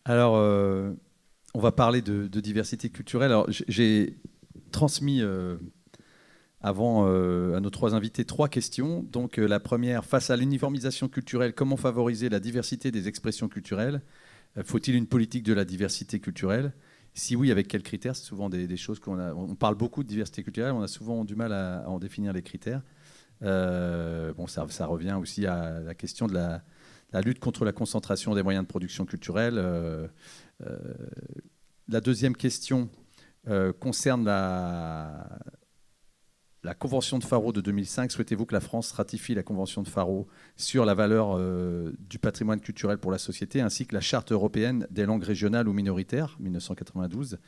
Alors, on va parler de diversité culturelle. Alors, j'ai transmis avant à nos trois invités trois questions. Donc, la première, face à l'uniformisation culturelle, comment favoriser la diversité des expressions culturelles? Faut-il une politique de la diversité culturelle? Si oui, avec quels critères? C'est souvent des choses qu'on a. On parle beaucoup de diversité culturelle, on a souvent du mal à en définir les critères. Bon, ça revient aussi à la question de la lutte contre la concentration des moyens de production culturelle. La deuxième question concerne la Convention de Faro de 2005. Souhaitez-vous que la France ratifie la Convention de Faro sur la valeur du patrimoine culturel pour la société, ainsi que la Charte européenne des langues régionales ou minoritaires, 1992?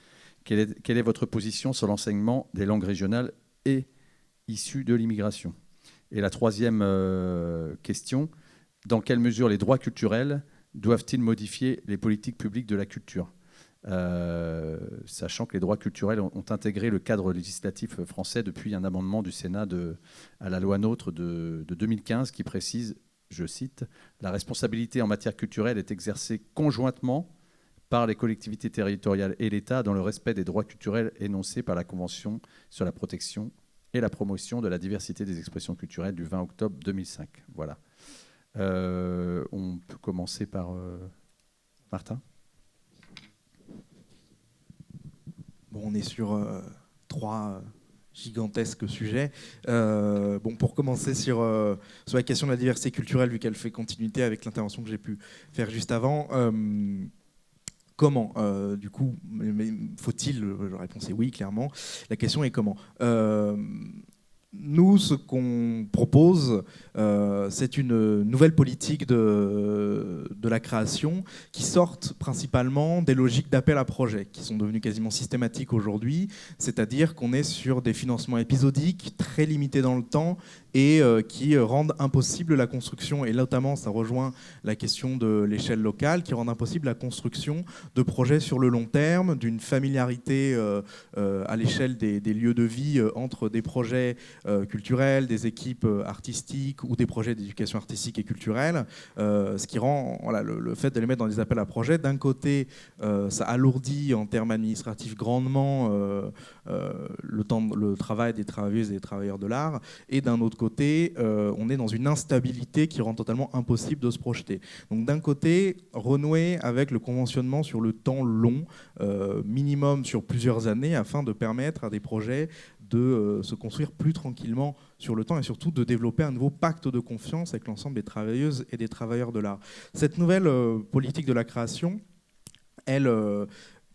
Quelle est votre position sur l'enseignement des langues régionales et issues de l'immigration? Et la troisième question, dans quelle mesure les droits culturels doivent-ils modifier les politiques publiques de la culture? Sachant que les droits culturels ont intégré le cadre législatif français depuis un amendement du Sénat à la loi NOTRe de 2015 qui précise, je cite, « La responsabilité en matière culturelle est exercée conjointement par les collectivités territoriales et l'État dans le respect des droits culturels énoncés par la Convention sur la protection et la promotion de la diversité des expressions culturelles du 20 octobre 2005. » Voilà. On peut commencer par Martin. Bon, on est sur trois gigantesques sujets. Pour commencer sur la question de la diversité culturelle, vu qu'elle fait continuité avec l'intervention que j'ai pu faire juste avant, comment du coup, faut-il? La réponse est oui, clairement. La question est comment. Nous, ce qu'on propose, c'est une nouvelle politique de la création qui sorte principalement des logiques d'appel à projet, qui sont devenues quasiment systématiques aujourd'hui, c'est-à-dire qu'on est sur des financements épisodiques, très limités dans le temps, et qui rendent impossible la construction, et notamment ça rejoint la question de l'échelle locale, qui rend impossible la construction de projets sur le long terme, d'une familiarité à l'échelle des lieux de vie entre des projets culturels, des équipes artistiques ou des projets d'éducation artistique et culturelle, ce qui rend le fait de les mettre dans des appels à projets, d'un côté, ça alourdit en termes administratifs grandement le travail des travailleuses et des travailleurs de l'art, et d'un autre côté, on est dans une instabilité qui rend totalement impossible de se projeter. Donc d'un côté, renouer avec le conventionnement sur le temps long, minimum sur plusieurs années, afin de permettre à des projets de se construire plus tranquillement sur le temps et surtout de développer un nouveau pacte de confiance avec l'ensemble des travailleuses et des travailleurs de l'art. Cette nouvelle politique de la création, elle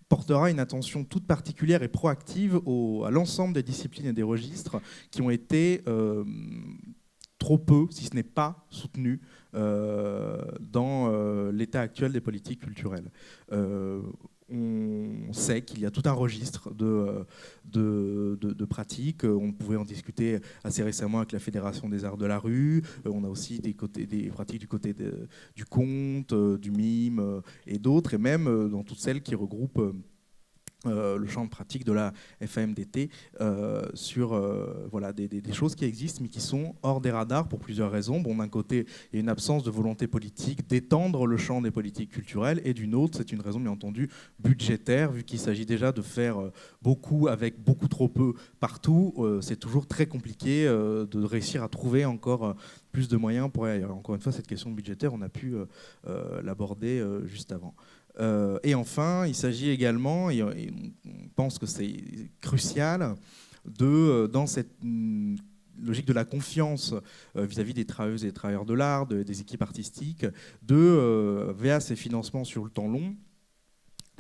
portera une attention toute particulière et proactive à l'ensemble des disciplines et des registres qui ont été trop peu, si ce n'est pas soutenus dans l'état actuel des politiques culturelles. On sait qu'il y a tout un registre de pratiques. On pouvait en discuter assez récemment avec la Fédération des arts de la rue. On a aussi des pratiques du côté du conte, du mime et d'autres, et même dans toutes celles qui regroupent le champ de pratique de la FAMDT sur des choses qui existent mais qui sont hors des radars pour plusieurs raisons. Bon, d'un côté, il y a une absence de volonté politique d'étendre le champ des politiques culturelles, et d'une autre, c'est une raison bien entendu budgétaire, vu qu'il s'agit déjà de faire beaucoup avec beaucoup trop peu partout. C'est toujours très compliqué de réussir à trouver encore plus de moyens pour y aller. Encore une fois, cette question budgétaire, on a pu l'aborder juste avant. Et enfin, il s'agit également, et on pense que c'est crucial, dans cette logique de la confiance vis-à-vis des travailleuses et des travailleurs de l'art, des équipes artistiques, via ces financements sur le temps long,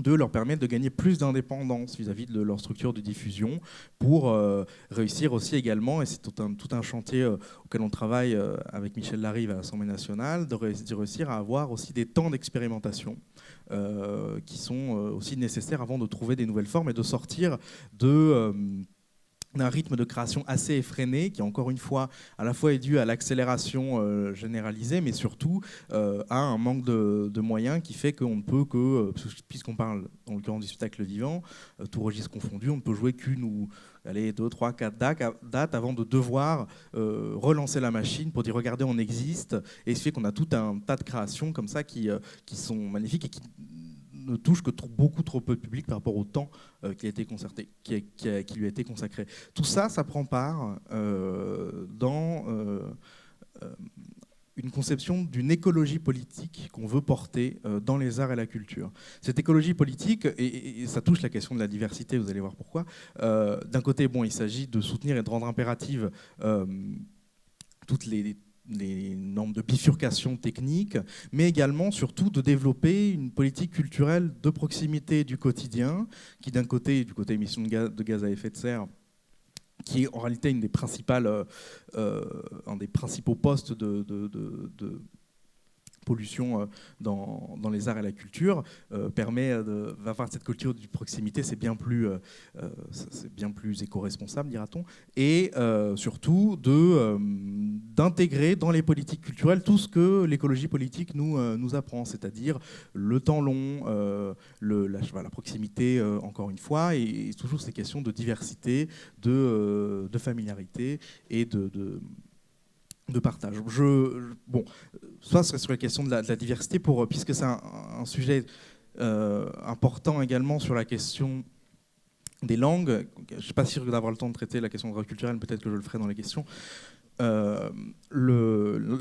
de leur permettre de gagner plus d'indépendance vis-à-vis de leur structure de diffusion pour réussir aussi également, et c'est tout un chantier auquel on travaille avec Michel Larive à l'Assemblée nationale, de réussir à avoir aussi des temps d'expérimentation qui sont aussi nécessaires avant de trouver des nouvelles formes et de sortir d'un rythme de création assez effréné qui, encore une fois, à la fois est dû à l'accélération généralisée, mais surtout à un manque de moyens qui fait qu'on ne peut que, puisqu'on parle dans le l'occurrence du spectacle vivant, tout registre confondu, on ne peut jouer qu'une ou 2, 3, 4 dates avant de devoir relancer la machine pour dire regardez, on existe, et ce fait qu'on a tout un tas de créations comme ça qui sont magnifiques et qui ne touche que beaucoup trop peu de public par rapport au temps qui lui a été consacré. Tout ça, ça prend part dans une conception d'une écologie politique qu'on veut porter dans les arts et la culture. Cette écologie politique, et ça touche la question de la diversité, vous allez voir pourquoi, d'un côté, bon, il s'agit de soutenir et de rendre impératives toutes les normes de bifurcation technique, mais également, surtout, de développer une politique culturelle de proximité du quotidien, qui d'un côté, du côté émissions de gaz à effet de serre, qui est en réalité un des principaux postes de pollution dans les arts et la culture, permet d'avoir cette culture de proximité, c'est bien plus éco-responsable, dira-t-on, et surtout d'intégrer dans les politiques culturelles tout ce que l'écologie politique nous apprend, c'est-à-dire le temps long, la proximité, encore une fois, et toujours ces questions de diversité, de familiarité et de partage. Bon, ça serait sur la question de la diversité, puisque c'est un sujet important également sur la question des langues. Je ne suis pas sûr d'avoir le temps de traiter la question de droit culturel, peut-être que je le ferai dans les questions. La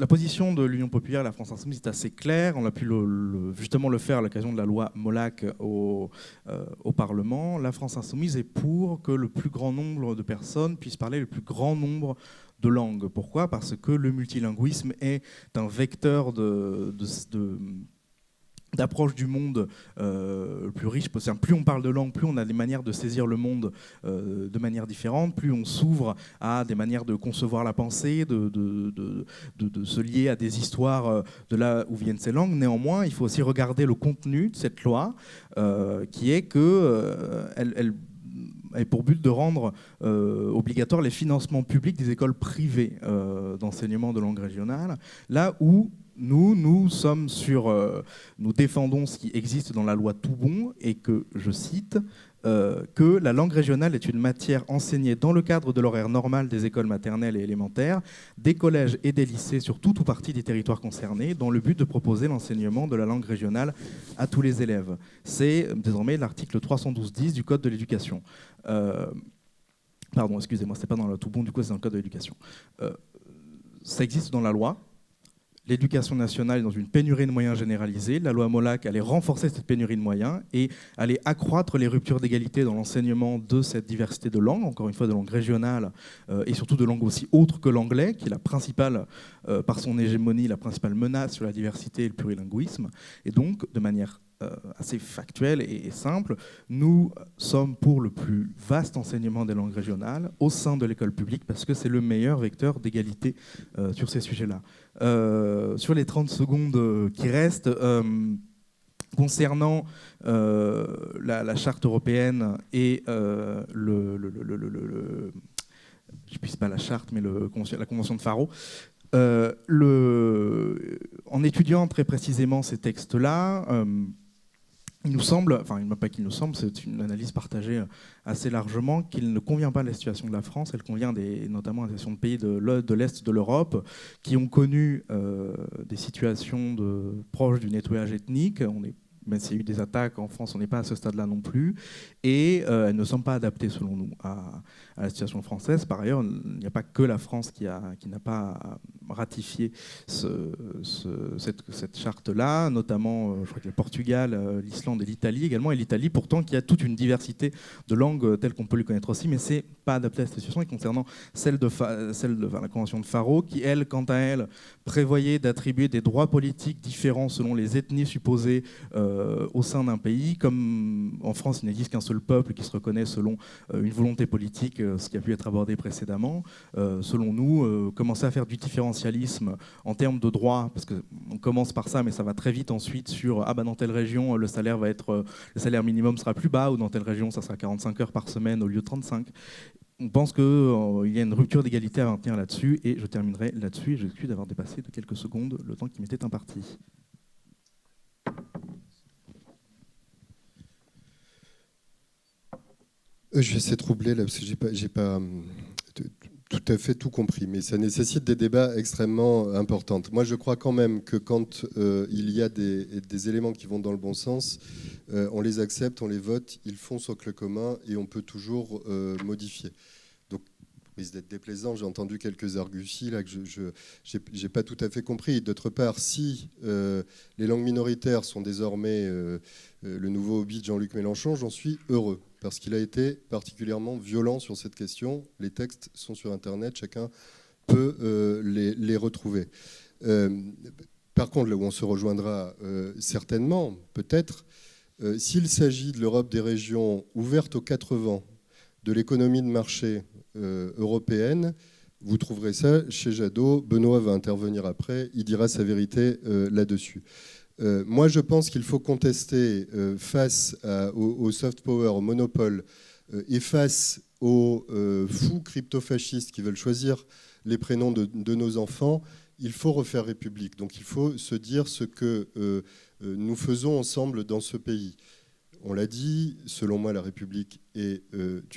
position de l'Union populaire et la France insoumise est assez claire. On a pu justement le faire à l'occasion de la loi Molac au Parlement. La France insoumise est pour que le plus grand nombre de personnes puissent parler le plus grand nombre de langues. Pourquoi ? Parce que le multilinguisme est un vecteur d'approche du monde plus riche. Plus on parle de langue, plus on a des manières de saisir le monde de manière différente, plus on s'ouvre à des manières de concevoir la pensée, de se lier à des histoires de là où viennent ces langues. Néanmoins, il faut aussi regarder le contenu de cette loi, qui est qu'elle a pour but de rendre obligatoire les financements publics des écoles privées d'enseignement de langue régionale, là où nous sommes nous défendons ce qui existe dans la loi Toubon et que, je cite, que la langue régionale est une matière enseignée dans le cadre de l'horaire normal des écoles maternelles et élémentaires, des collèges et des lycées sur tout ou partie des territoires concernés, dans le but de proposer l'enseignement de la langue régionale à tous les élèves. C'est désormais l'article 312-10 du Code de l'éducation. Pardon, excusez-moi, c'est pas dans la Toubon, du coup c'est dans le Code de l'éducation. Ça existe dans la loi. L'éducation nationale est dans une pénurie de moyens généralisée. La loi Molac allait renforcer cette pénurie de moyens et allait accroître les ruptures d'égalité dans l'enseignement de cette diversité de langues, encore une fois de langue régionale et surtout de langues aussi autres que l'anglais, qui est la principale, par son hégémonie, la principale menace sur la diversité et le plurilinguisme. Et donc, de manière assez factuelle et simple, nous sommes pour le plus vaste enseignement des langues régionales au sein de l'école publique parce que c'est le meilleur vecteur d'égalité sur ces sujets-là. Sur les 30 secondes qui restent, concernant la charte européenne et je ne sais pas la charte, mais la convention de Faro, en étudiant très précisément ces textes-là, il nous semble, enfin, pas qu'il nous semble, c'est une analyse partagée assez largement, qu'il ne convient pas à la situation de la France, elle convient notamment à la situation de pays de l'Est de l'Europe, qui ont connu des situations proches du nettoyage ethnique. Même s'il y a eu des attaques en France, on n'est pas à ce stade-là non plus. Et elles ne sont pas adaptées, selon nous, à la situation française. Par ailleurs, il n'y a pas que la France qui n'a pas ratifié cette charte-là, notamment, je crois que le Portugal, l'Islande et l'Italie également. Et l'Italie, pourtant, qui a toute une diversité de langues telles qu'on peut les connaître aussi, mais c'est pas adapté à cette situation. Et concernant celle de la Convention de Faro, qui, elle, quant à elle, prévoyait d'attribuer des droits politiques différents selon les ethnies supposées au sein d'un pays. Comme en France, il n'existe qu'un seul peuple qui se reconnaît selon une volonté politique, ce qui a pu être abordé précédemment. Selon nous, commencer à faire du différentialisme en termes de droits, parce qu'on commence par ça, mais ça va très vite ensuite sur dans telle région, le salaire minimum sera plus bas, ou dans telle région, ça sera 45 heures par semaine au lieu de 35. On pense qu'il y a une rupture d'égalité à maintenir là-dessus, et je terminerai là-dessus, et je m'excuse d'avoir dépassé de quelques secondes le temps qui m'était imparti. Je vais essayer de troubler là, parce que j'ai pas tout à fait tout compris, mais ça nécessite des débats extrêmement importants. Moi, je crois quand même que quand il y a des éléments qui vont dans le bon sens, on les accepte, on les vote, ils font socle commun et on peut toujours modifier. Donc, risque d'être déplaisant, j'ai entendu quelques arguties là que je n'ai pas tout à fait compris. D'autre part, si les langues minoritaires sont désormais le nouveau hobby de Jean-Luc Mélenchon, j'en suis heureux, parce qu'il a été particulièrement violent sur cette question. Les textes sont sur Internet, chacun peut les retrouver. Par contre, là où on se rejoindra certainement, peut-être, s'il s'agit de l'Europe des régions ouverte aux quatre vents, de l'économie de marché européenne, vous trouverez ça chez Jadot. Benoît va intervenir après, il dira sa vérité là-dessus. Moi, je pense qu'il faut contester face au soft power, au monopole, et face aux fous crypto-fascistes qui veulent choisir les prénoms de nos enfants, il faut refaire République. Donc il faut se dire ce que nous faisons ensemble dans ce pays. On l'a dit, selon moi, la République est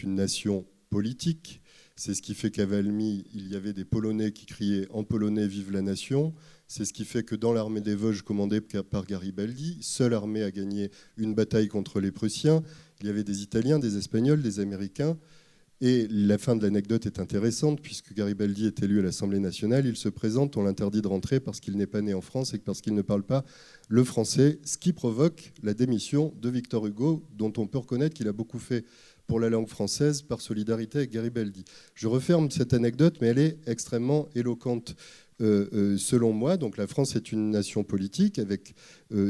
une nation politique. C'est ce qui fait qu'à Valmy, il y avait des Polonais qui criaient en polonais « Vive la nation ». C'est ce qui fait que dans l'armée des Vosges, commandée par Garibaldi, seule armée a gagné une bataille contre les Prussiens. Il y avait des Italiens, des Espagnols, des Américains. Et la fin de l'anecdote est intéressante, puisque Garibaldi est élu à l'Assemblée nationale. Il se présente, on l'interdit de rentrer parce qu'il n'est pas né en France et parce qu'il ne parle pas le français, ce qui provoque la démission de Victor Hugo, dont on peut reconnaître qu'il a beaucoup fait pour la langue française par solidarité avec Garibaldi. Je referme cette anecdote, mais elle est extrêmement éloquente. Selon moi, donc la France est une nation politique avec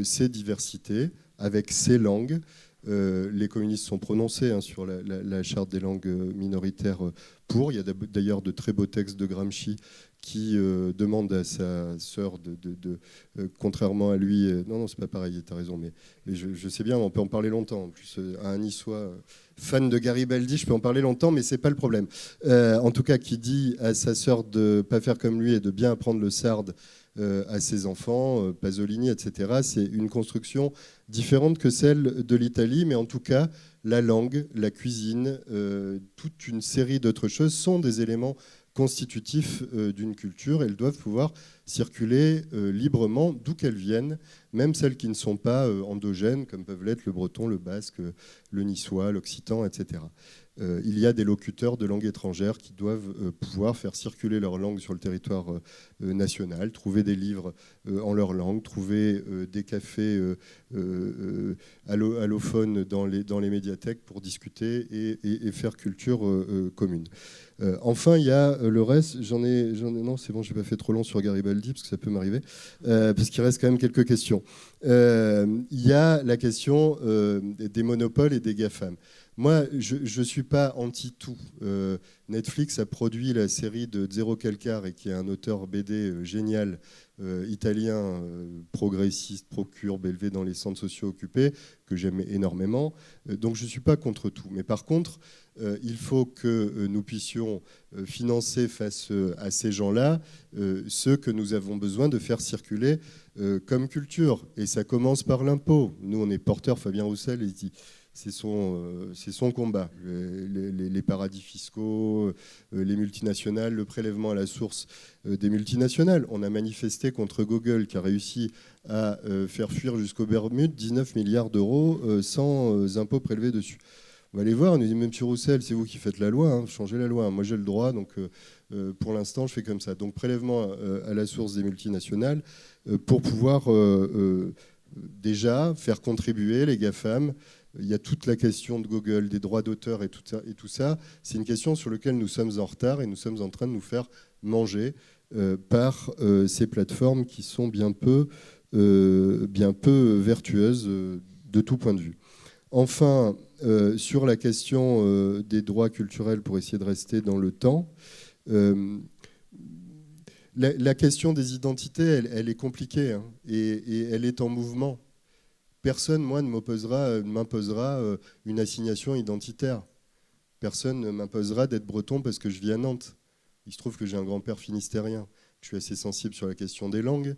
ses diversités, avec ses langues. Les communistes sont prononcés sur la charte des langues minoritaires pour. Il y a d'ailleurs de très beaux textes de Gramsci qui demande à sa sœur contrairement à lui, non, c'est pas pareil, tu as raison, mais je sais bien, on peut en parler longtemps. En plus, à un Niçois fan de Garibaldi, je peux en parler longtemps, mais c'est pas le problème. En tout cas, qui dit à sa sœur de pas faire comme lui et de bien apprendre le sarde à ses enfants, Pasolini, etc. C'est une construction différente que celle de l'Italie, mais en tout cas, la langue, la cuisine, toute une série d'autres choses sont des éléments constitutifs d'une culture. Elles doivent pouvoir circuler librement d'où qu'elles viennent, même celles qui ne sont pas endogènes, comme peuvent l'être le breton, le basque, le niçois, l'occitan, etc. Il y a des locuteurs de langue étrangère qui doivent pouvoir faire circuler leur langue sur le territoire national, trouver des livres en leur langue, trouver des cafés allophones dans les médiathèques pour discuter et faire culture commune. Enfin, il y a le reste. Non, c'est bon, je n'ai pas fait trop long sur Garibaldi, parce que ça peut m'arriver, parce qu'il reste quand même quelques questions. Il y a la question des monopoles et des GAFAM. Moi, je ne suis pas anti-tout. Netflix a produit la série de Zero Calcar, et qui est un auteur BD génial, italien, progressiste, pro-curbe, élevé dans les centres sociaux occupés, que j'aime énormément. Donc je ne suis pas contre tout. Mais par contre, il faut que nous puissions financer face à ces gens-là ce que nous avons besoin de faire circuler comme culture. Et ça commence par l'impôt. Nous, on est porteurs, Fabien Roussel, il dit... C'est son combat. Les paradis fiscaux, les multinationales, le prélèvement à la source des multinationales. On a manifesté contre Google qui a réussi à faire fuir jusqu'aux Bermudes 19 milliards d'euros sans impôts prélevés dessus. On va aller voir, on nous dit, même M. Roussel, c'est vous qui faites la loi, changez la loi. Moi j'ai le droit, donc pour l'instant je fais comme ça. Donc prélèvement à la source des multinationales pour pouvoir déjà faire contribuer les GAFAM. Il y a toute la question de Google, des droits d'auteur et tout ça. C'est une question sur laquelle nous sommes en retard et nous sommes en train de nous faire manger par ces plateformes qui sont bien peu vertueuses de tout point de vue. Enfin, sur la question des droits culturels, pour essayer de rester dans le temps, la question des identités, elle est compliquée et elle est en mouvement. Personne, moi, ne m'imposera une assignation identitaire. Personne ne m'imposera d'être breton parce que je vis à Nantes. Il se trouve que j'ai un grand-père finistérien. Je suis assez sensible sur la question des langues,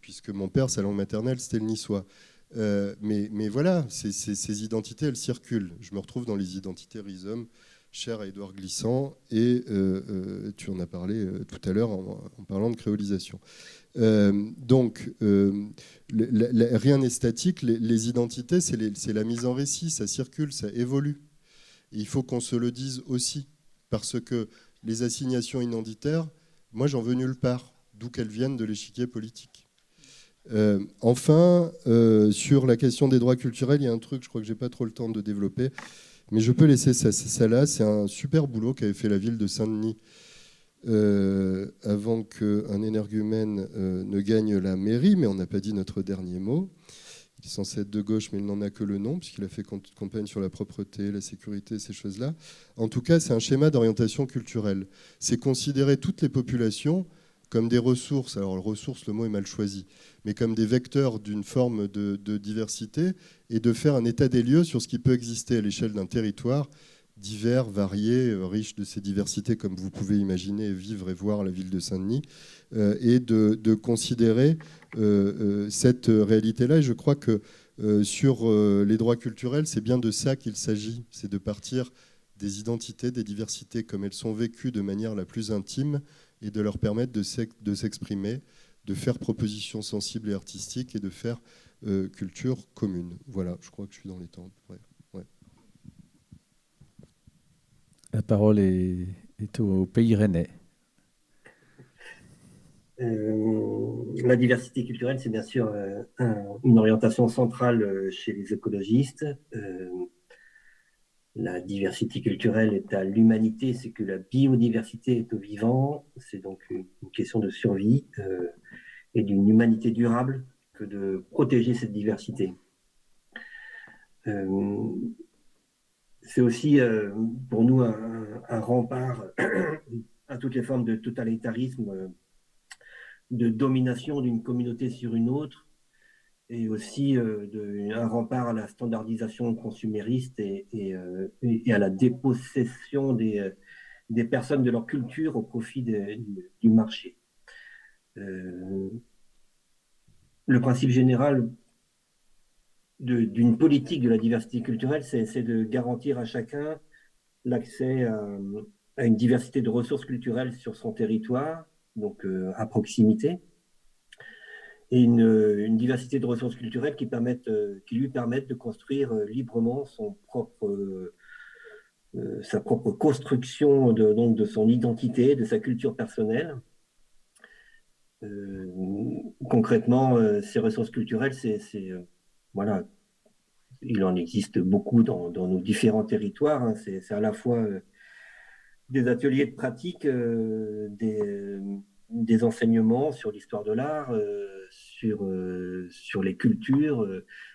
puisque mon père, sa langue maternelle, c'était le niçois. Mais voilà, ces identités, elles circulent. Je me retrouve dans les identités rhizome cher à Édouard Glissant, et tu en as parlé tout à l'heure en parlant de créolisation. Donc, rien n'est statique, les identités, c'est la mise en récit, ça circule, ça évolue. Et il faut qu'on se le dise aussi, parce que les assignations identitaires, moi j'en veux nulle part, d'où qu'elles viennent de l'échiquier politique. Enfin, sur la question des droits culturels, il y a un truc, je crois que je n'ai pas trop le temps de développer, mais je peux laisser ça là. C'est un super boulot qu'avait fait la ville de Saint-Denis avant qu'un énergumène ne gagne la mairie, mais on n'a pas dit notre dernier mot. Il est censé être de gauche, mais il n'en a que le nom, puisqu'il a fait campagne sur la propreté, la sécurité, ces choses-là. En tout cas, c'est un schéma d'orientation culturelle. C'est considérer toutes les populations comme des ressources. Alors, ressources, le mot est mal choisi, mais comme des vecteurs d'une forme de diversité, et de faire un état des lieux sur ce qui peut exister à l'échelle d'un territoire divers, varié, riche de ces diversités, comme vous pouvez imaginer, vivre et voir la ville de Saint-Denis, et de considérer cette réalité-là. Et je crois que sur les droits culturels, c'est bien de ça qu'il s'agit, c'est de partir des identités, des diversités comme elles sont vécues de manière la plus intime, et de leur permettre de s'exprimer, de faire propositions sensibles et artistiques, et de faire culture commune. Voilà, je crois que je suis dans les temps. Ouais. La parole est au Pays Rennais. La diversité culturelle, c'est bien sûr une orientation centrale chez les écologistes. La diversité culturelle est à l'humanité, c'est que la biodiversité est au vivant. C'est donc une question de survie et d'une humanité durable que de protéger cette diversité. C'est aussi pour nous un rempart à toutes les formes de totalitarisme, de domination d'une communauté sur une autre, et aussi un rempart à la standardisation consumériste et à la dépossession des personnes de leur culture au profit du marché. Le principe général d'une politique de la diversité culturelle, c'est de garantir à chacun l'accès à une diversité de ressources culturelles sur son territoire, donc à proximité, et une diversité de ressources culturelles qui lui permettent de construire librement sa propre construction donc de son identité, de sa culture personnelle. Concrètement, ces ressources culturelles, voilà, il en existe beaucoup dans nos différents territoires. Hein. C'est à la fois des ateliers de pratique, des enseignements sur l'histoire de l'art, sur les cultures.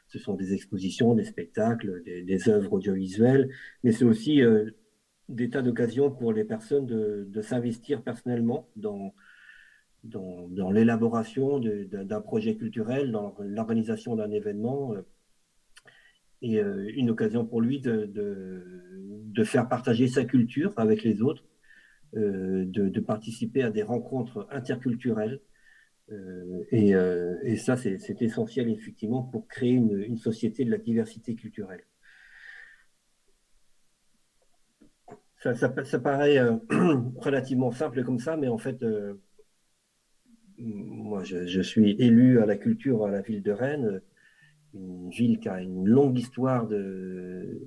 Ce sont des expositions, des spectacles, des œuvres audiovisuelles, mais c'est aussi des tas d'occasions pour les personnes de s'investir personnellement dans l'élaboration d'un projet culturel, dans l'organisation d'un événement, et une occasion pour lui de faire partager sa culture avec les autres, de participer à des rencontres interculturelles. Et ça, c'est essentiel, effectivement, pour créer une société de la diversité culturelle. Ça paraît relativement simple comme ça, mais en fait, moi, je suis élu à la culture à la ville de Rennes, une ville qui a une longue histoire de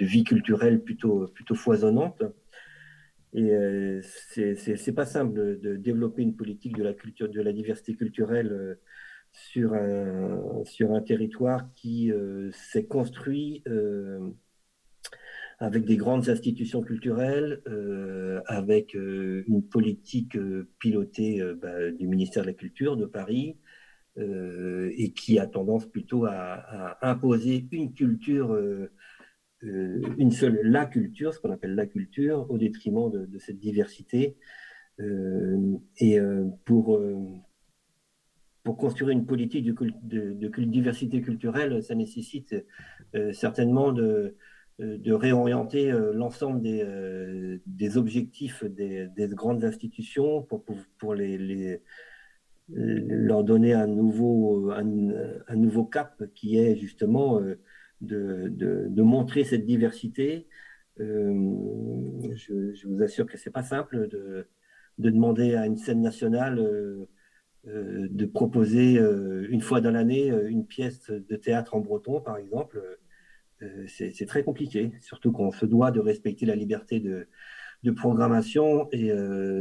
vie culturelle plutôt foisonnante. Et c'est pas simple de développer une politique de la culture, de la diversité culturelle sur un territoire qui s'est construit avec des grandes institutions culturelles, avec une politique pilotée du ministère de la Culture de Paris, et qui a tendance plutôt à imposer une culture, une seule, la culture, ce qu'on appelle la culture, au détriment de cette diversité. Et pour construire une politique de diversité culturelle, ça nécessite certainement de réorienter l'ensemble des objectifs des grandes institutions pour leur donner un nouveau cap qui est justement de montrer cette diversité Je vous assure que c'est pas simple de demander à une scène nationale de proposer une fois dans l'année une pièce de théâtre en breton, par exemple. C'est très compliqué, surtout qu'on se doit de respecter la liberté de programmation et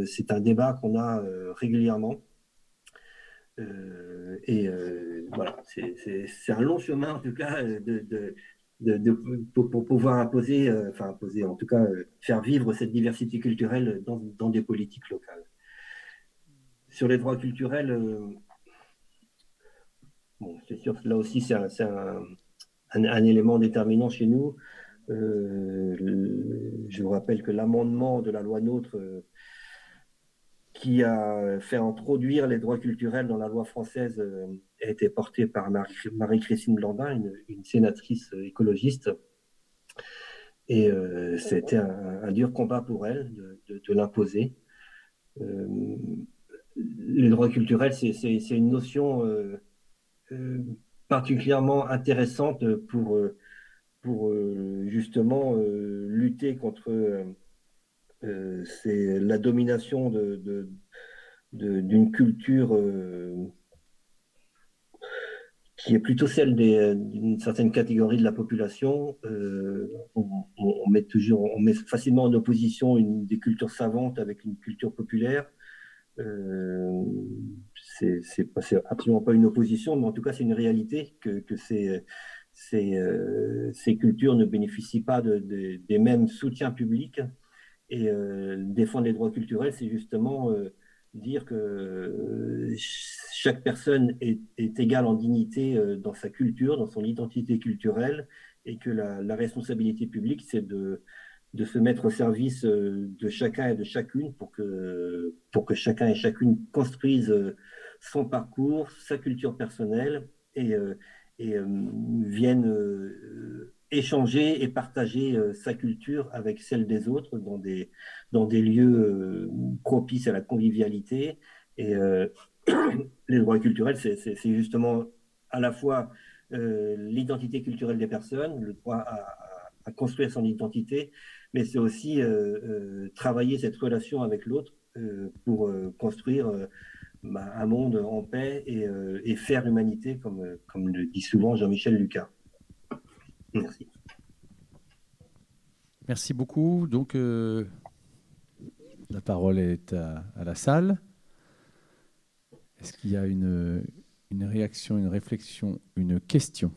c'est un débat qu'on a régulièrement. Voilà, c'est un long chemin en tout cas pour pouvoir imposer, enfin imposer, en tout cas faire vivre cette diversité culturelle dans des politiques locales. Sur les droits culturels, bon, c'est sûr que là aussi c'est un élément déterminant chez nous. Je vous rappelle que l'amendement de la loi NOTRe qui a fait introduire les droits culturels dans la loi française a été porté par Marie-Christine Blandin, une sénatrice écologiste. Et c'était un dur combat pour elle de l'imposer. Les droits culturels, c'est une notion particulièrement intéressante pour justement lutter contre la domination d'une culture qui est plutôt celle d'une certaine catégorie de la population. On met facilement en opposition des cultures savantes avec une culture populaire. C'est absolument pas une opposition, mais en tout cas c'est une réalité que ces cultures ne bénéficient pas des mêmes soutiens publics. Et défendre les droits culturels, c'est justement dire que chaque personne est égale en dignité dans sa culture, dans son identité culturelle, et que la responsabilité publique, c'est de se mettre au service de chacun et de chacune pour que chacun et chacune construise son parcours, sa culture personnelle et vienne échanger et partager sa culture avec celle des autres dans des lieux propices à la convivialité. Et les droits culturels, c'est justement à la fois l'identité culturelle des personnes, le droit à construire son identité, mais c'est aussi travailler cette relation avec l'autre pour construire un monde en paix et faire humanité, comme le dit souvent Jean-Michel Lucas. Merci. Merci beaucoup. Donc, la parole est à la salle. Est-ce qu'il y a une réaction, une réflexion, une question?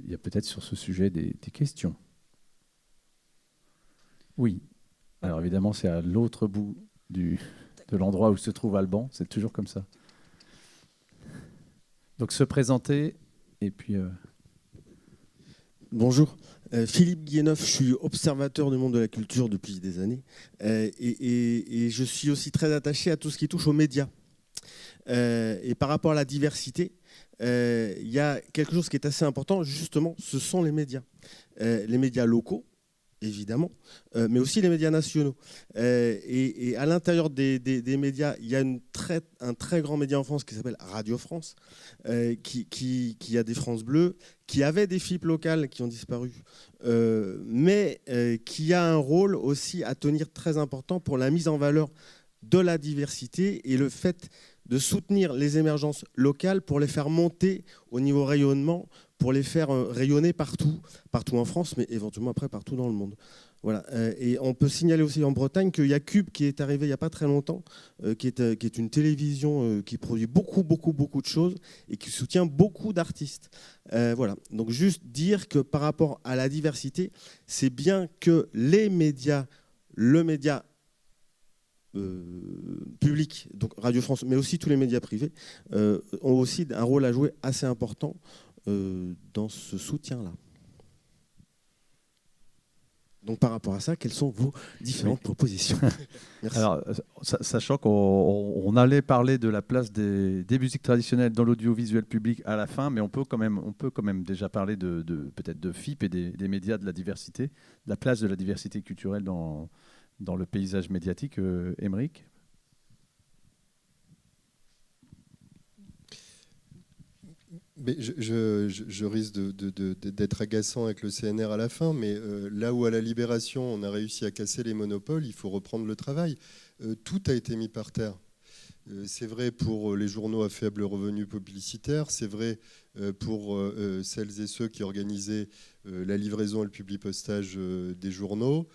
Il y a peut-être sur ce sujet des questions. Oui. Alors évidemment, c'est à l'autre bout de l'endroit où se trouve Alban. C'est toujours comme ça. Donc se présenter et puis... Bonjour, Philippe Guéneuf, je suis observateur du monde de la culture depuis des années et je suis aussi très attaché à tout ce qui touche aux médias. Et par rapport à la diversité, il y a quelque chose qui est assez important, justement, ce sont les médias locaux, évidemment, mais aussi les médias nationaux. Et à l'intérieur des médias, il y a un très grand média en France qui s'appelle Radio France, qui a des France Bleues, qui avait des FIP locales qui ont disparu, mais qui a un rôle aussi à tenir très important pour la mise en valeur de la diversité et le fait de soutenir les émergences locales pour les faire monter au niveau rayonnement, pour les faire rayonner partout en France, mais éventuellement après partout dans le monde. Voilà. Et on peut signaler aussi en Bretagne qu'il y a Cube qui est arrivé il n'y a pas très longtemps, qui est une télévision qui produit beaucoup de choses et qui soutient beaucoup d'artistes. Voilà. Donc juste dire que par rapport à la diversité, c'est bien que les médias, le média public, donc Radio France, mais aussi tous les médias privés, ont aussi un rôle à jouer assez important dans ce soutien-là. Donc par rapport à ça, quelles sont vos différentes propositions? Merci. Alors, sachant qu'on allait parler de la place des musiques traditionnelles dans l'audiovisuel public à la fin, mais on peut quand même déjà parler peut-être de FIP et des médias de la diversité, de la place de la diversité culturelle dans le paysage médiatique. Aymeric ? Mais je risque d'être agaçant avec le CNR à la fin, mais là où à la Libération on a réussi à casser les monopoles, il faut reprendre le travail. Tout a été mis par terre. C'est vrai pour les journaux à faible revenu publicitaire, c'est vrai pour celles et ceux qui organisaient la livraison et le publipostage des journaux,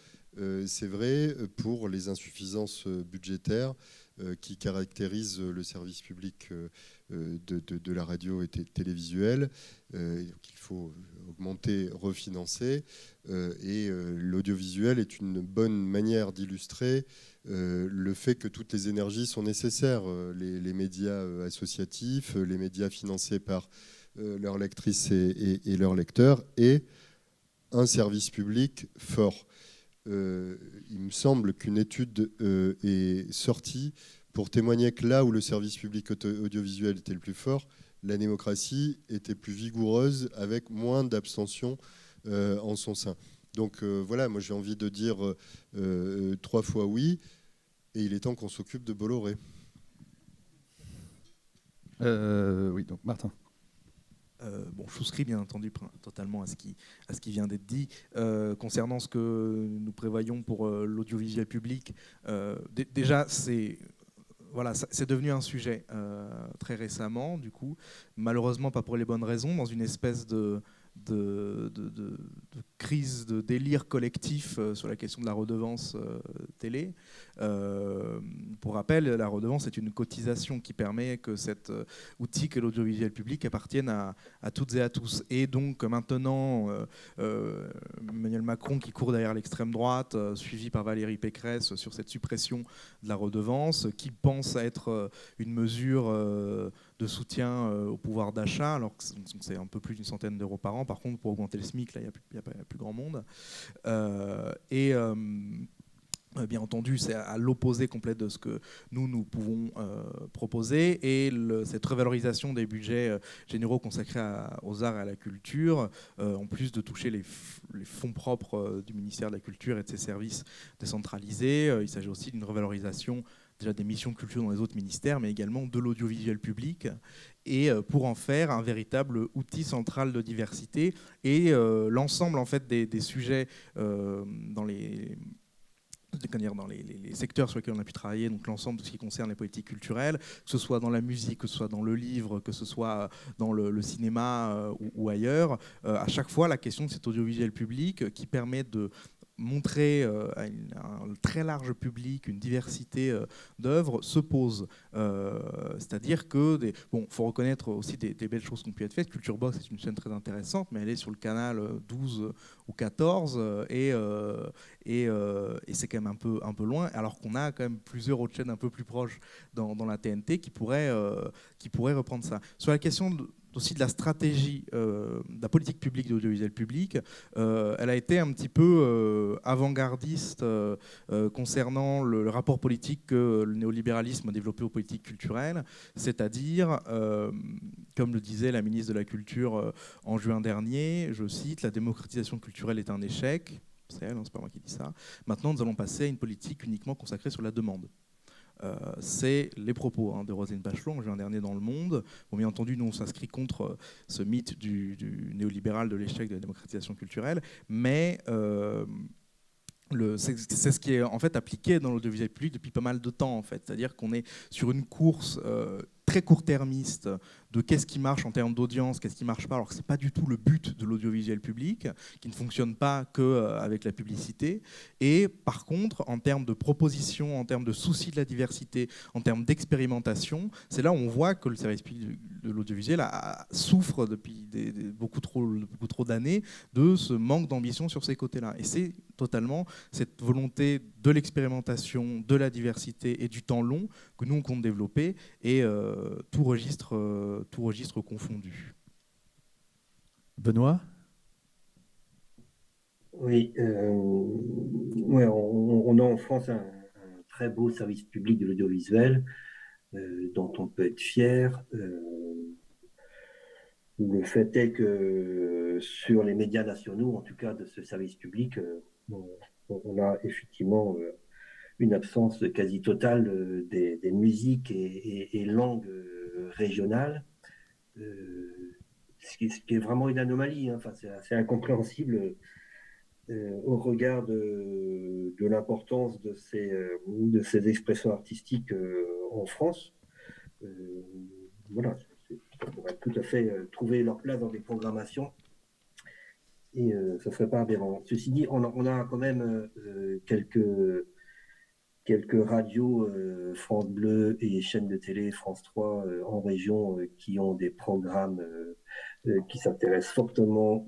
c'est vrai pour les insuffisances budgétaires qui caractérisent le service public de la radio et télévisuelle. Il faut augmenter, refinancer. Et l'audiovisuel est une bonne manière d'illustrer le fait que toutes les énergies sont nécessaires. Les médias associatifs, les médias financés par leurs lectrices et leurs lecteurs, et un service public fort. Il me semble qu'une étude est sortie pour témoigner que là où le service public audiovisuel était le plus fort, la démocratie était plus vigoureuse avec moins d'abstention en son sein. Donc voilà, moi j'ai envie de dire 3 fois oui, et il est temps qu'on s'occupe de Bolloré. Oui, donc Martin. Je souscris bien entendu totalement à ce qui vient d'être dit. Concernant ce que nous prévoyons pour l'audiovisuel public, déjà c'est devenu un sujet très récemment, du coup, malheureusement pas pour les bonnes raisons, dans une espèce de crise de délire collectif sur la question de la redevance télé. Pour rappel, la redevance est une cotisation qui permet que cet outil qu'est l'audiovisuel public appartienne à toutes et à tous. Et donc maintenant, Emmanuel Macron qui court derrière l'extrême droite, suivi par Valérie Pécresse sur cette suppression de la redevance, qui pense être une mesure de soutien au pouvoir d'achat, alors que c'est un peu plus d'100 € par an. Par contre, pour augmenter le SMIC, là, il n'y a plus grand monde. Bien entendu, c'est à l'opposé complet de ce que nous pouvons proposer. Et cette revalorisation des budgets généraux consacrés aux arts et à la culture, en plus de toucher les fonds propres du ministère de la Culture et de ses services décentralisés, il s'agit aussi d'une revalorisation déjà des missions de culture dans les autres ministères, mais également de l'audiovisuel public, et pour en faire un véritable outil central de diversité. Et l'ensemble en fait des sujets dans les secteurs sur lesquels on a pu travailler, donc l'ensemble de ce qui concerne les politiques culturelles, que ce soit dans la musique, que ce soit dans le livre, que ce soit dans le cinéma ou ailleurs, à chaque fois la question de cet audiovisuel public qui permet de montrer à un très large public une diversité d'œuvres se pose. C'est-à-dire que, faut reconnaître aussi des belles choses qui ont pu être faites. Culture Box est une chaîne très intéressante, mais elle est sur le canal 12 ou 14 et c'est quand même un peu loin, alors qu'on a quand même plusieurs autres chaînes un peu plus proches dans la TNT qui pourraient reprendre ça. Sur la question aussi de la stratégie de la politique publique de l'audiovisuel public, elle a été un petit peu avant-gardiste concernant le rapport politique que le néolibéralisme a développé aux politiques culturelles, c'est-à-dire, comme le disait la ministre de la Culture en juin dernier, je cite, « La démocratisation culturelle est un échec ». C'est elle, c'est pas moi qui dis ça. Maintenant, nous allons passer à une politique uniquement consacrée sur la demande. C'est les propos de Roselyne Bachelot en juin dernier dans Le Monde. Bon, bien entendu, nous on s'inscrit contre ce mythe du néolibéral de l'échec de la démocratisation culturelle, mais c'est ce qui est en fait appliqué dans l'audiovisuel public depuis pas mal de temps, en fait. C'est-à-dire qu'on est sur une course très court-termiste de qu'est-ce qui marche en termes d'audience, qu'est-ce qui ne marche pas, alors que ce n'est pas du tout le but de l'audiovisuel public, qui ne fonctionne pas qu'avec la publicité. Et par contre, en termes de proposition, en termes de souci de la diversité, en termes d'expérimentation, c'est là où on voit que le service public de l'audiovisuel souffre depuis beaucoup trop d'années de ce manque d'ambition sur ces côtés-là. Et c'est totalement cette volonté de l'expérimentation, de la diversité et du temps long que nous on compte développer, et tout registre confondu. Benoît ? Oui, on a en France un très beau service public de l'audiovisuel dont on peut être fier. Le fait est que sur les médias nationaux, en tout cas de ce service public, on a effectivement une absence quasi totale des musiques et langues régionales. ce qui est vraiment une anomalie. Hein. Enfin, c'est assez incompréhensible au regard de l'importance de ces expressions artistiques en France. Voilà, ça pourrait tout à fait trouver leur place dans des programmations et ça ne serait pas aberrant. Ceci dit, on a quand même quelques radios, France Bleu et chaînes de télé, France 3, en région, qui ont des programmes qui s'intéressent fortement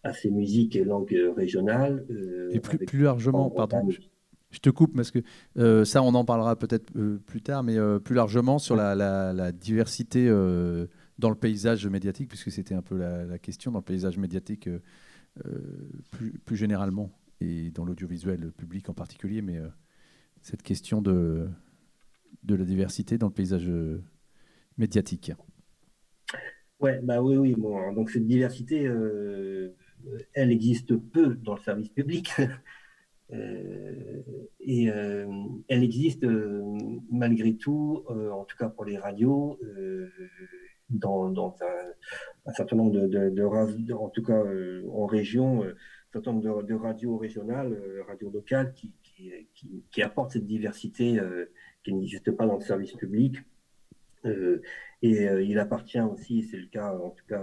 à ces musiques et langues régionales. Et plus largement, pardon, je te coupe parce que ça, on en parlera peut-être plus tard, mais plus largement sur la diversité dans le paysage médiatique, puisque c'était un peu la question, dans le paysage médiatique plus généralement, et dans l'audiovisuel public en particulier, mais cette question de la diversité dans le paysage médiatique. Ouais, bah oui. Bon, donc cette diversité, elle existe peu dans le service public. Et elle existe malgré tout, en tout cas pour les radios, dans un certain nombre en tout cas en région, un certain nombre de radios régionales, radios locales qui apportent cette diversité qui n'existe pas dans le service public. Il appartient aussi, c'est le cas en tout cas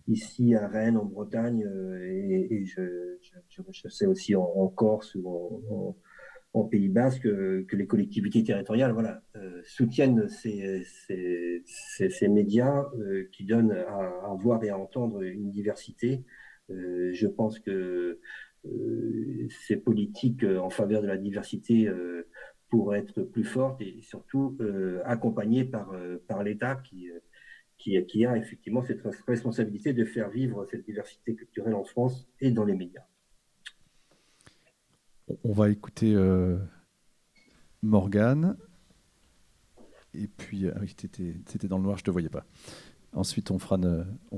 ici à Rennes, en Bretagne, et je sais aussi en Corse ou en Pays Basque que les collectivités territoriales soutiennent ces médias qui donnent à voir et à entendre une diversité. Je pense que ces politiques en faveur de la diversité pourraient être plus fortes et surtout accompagnées par l'État qui a effectivement cette responsabilité de faire vivre cette diversité culturelle en France et dans les médias. On va écouter Morgane. Et puis, oui, t'étais dans le noir, je ne te voyais pas. Ensuite, on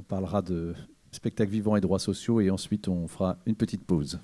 parlera de spectacles vivants et droits sociaux. Et ensuite, on fera une petite pause.